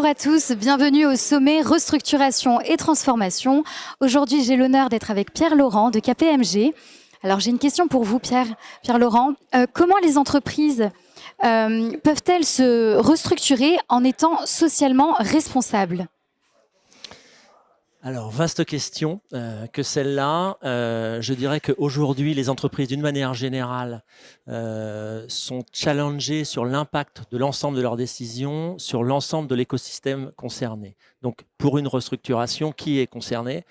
Bonjour à tous, bienvenue au sommet Restructuration et Transformation. Aujourd'hui, j'ai l'honneur d'être avec Pierre Laurent de KPMG. Alors, j'ai une question pour vous, Pierre Laurent. Comment les entreprises peuvent-elles se restructurer en étant socialement responsables ? Alors, vaste question que celle-là. Je dirais qu'aujourd'hui, les entreprises, d'une manière générale, sont challengées sur l'impact de l'ensemble de leurs décisions, sur l'ensemble de l'écosystème concerné. Donc, pour une restructuration, qui est concerné ?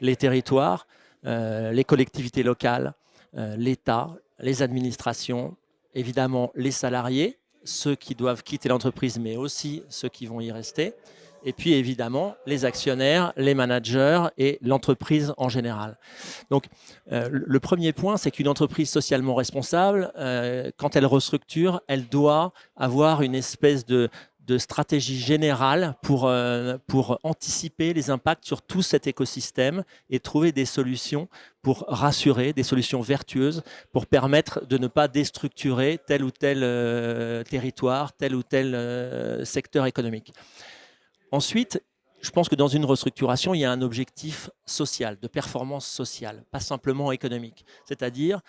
Les territoires, les collectivités locales, l'État, les administrations, évidemment les salariés, ceux qui doivent quitter l'entreprise, mais aussi ceux qui vont y rester. Et puis évidemment, les actionnaires, les managers et l'entreprise en général. Donc, le premier point, c'est qu'une entreprise socialement responsable, quand elle restructure, elle doit avoir une espèce de stratégie générale pour anticiper les impacts sur tout cet écosystème et trouver des solutions pour rassurer, des solutions vertueuses pour permettre de ne pas déstructurer tel ou tel territoire, tel ou tel secteur économique. Ensuite, je pense que dans une restructuration, il y a un objectif social, de performance sociale, pas simplement économique. C'est-à-dire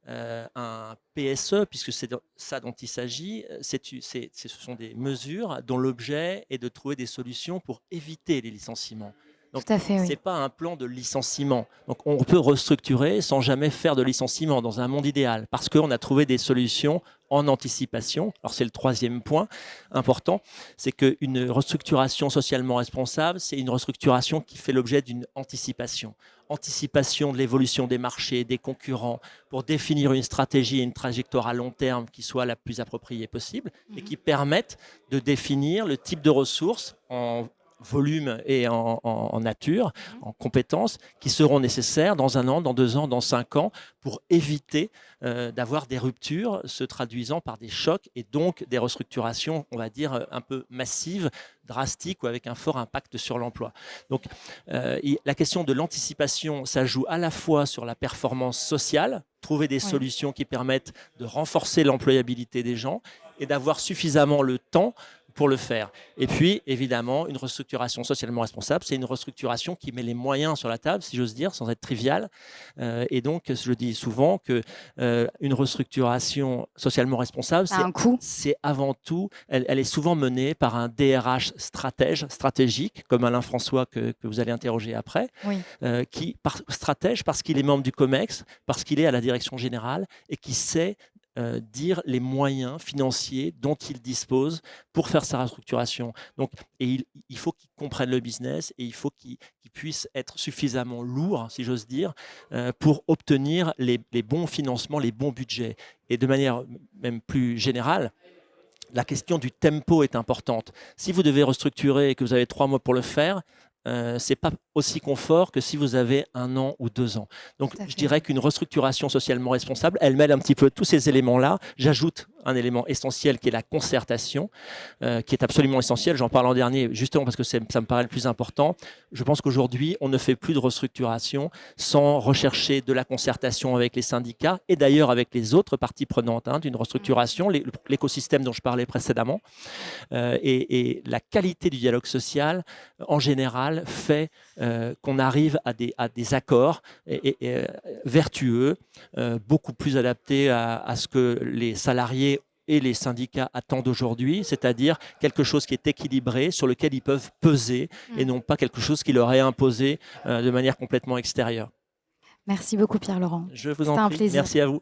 un PSE, puisque c'est ça dont il s'agit, ce sont des mesures dont l'objet est de trouver des solutions pour éviter les licenciements. Donc, Tout à fait, ce oui. n'est pas un plan de licenciement. Donc, on peut restructurer sans jamais faire de licenciement dans un monde idéal, parce qu'on a trouvé des solutions en anticipation. Alors, c'est le troisième point important, c'est qu'une restructuration socialement responsable, c'est une restructuration qui fait l'objet d'une anticipation. Anticipation de l'évolution des marchés, des concurrents, pour définir une stratégie et une trajectoire à long terme qui soit la plus appropriée possible et qui permette de définir le type de ressources en volume et en nature, en compétences, qui seront nécessaires dans 1 an, dans 2 ans, dans 5 ans, pour éviter d'avoir des ruptures se traduisant par des chocs et donc des restructurations, on va dire, un peu massives, drastiques ou avec un fort impact sur l'emploi. Donc, la question de l'anticipation, ça joue à la fois sur la performance sociale, trouver des solutions qui permettent de renforcer l'employabilité des gens et d'avoir suffisamment le temps pour le faire. Et puis, évidemment, une restructuration socialement responsable, c'est une restructuration qui met les moyens sur la table, si j'ose dire, sans être trivial. Et donc, je dis souvent qu'une restructuration socialement responsable, c'est avant tout, elle est souvent menée par un DRH stratégique, comme Alain François que vous allez interroger après, stratège parce qu'il est membre du COMEX, parce qu'il est à la direction générale et qui sait dire les moyens financiers dont il dispose pour faire sa restructuration. Donc, il faut qu'il comprenne le business et il faut qu'il puisse être suffisamment lourd, si j'ose dire, pour obtenir les bons financements, les bons budgets. Et de manière même plus générale, la question du tempo est importante. Si vous devez restructurer et que vous avez 3 mois pour le faire, ce n'est pas aussi confort que si vous avez 1 an ou 2 ans. Donc, je dirais qu'une restructuration socialement responsable, elle mêle un petit peu tous ces éléments-là. J'ajoute un élément essentiel qui est la concertation, qui est absolument essentiel. J'en parle en dernier, justement parce que ça me paraît le plus important. Je pense qu'aujourd'hui, on ne fait plus de restructuration sans rechercher de la concertation avec les syndicats et d'ailleurs avec les autres parties prenantes d'une restructuration, l'écosystème dont je parlais précédemment. Et la qualité du dialogue social, en général, fait qu'on arrive à des accords vertueux, beaucoup plus adaptés à ce que les salariés et les syndicats attendent aujourd'hui, c'est-à-dire quelque chose qui est équilibré, sur lequel ils peuvent peser et non pas quelque chose qui leur est imposé de manière complètement extérieure. Merci beaucoup Pierre Laurent. Je vous en prie, merci à vous.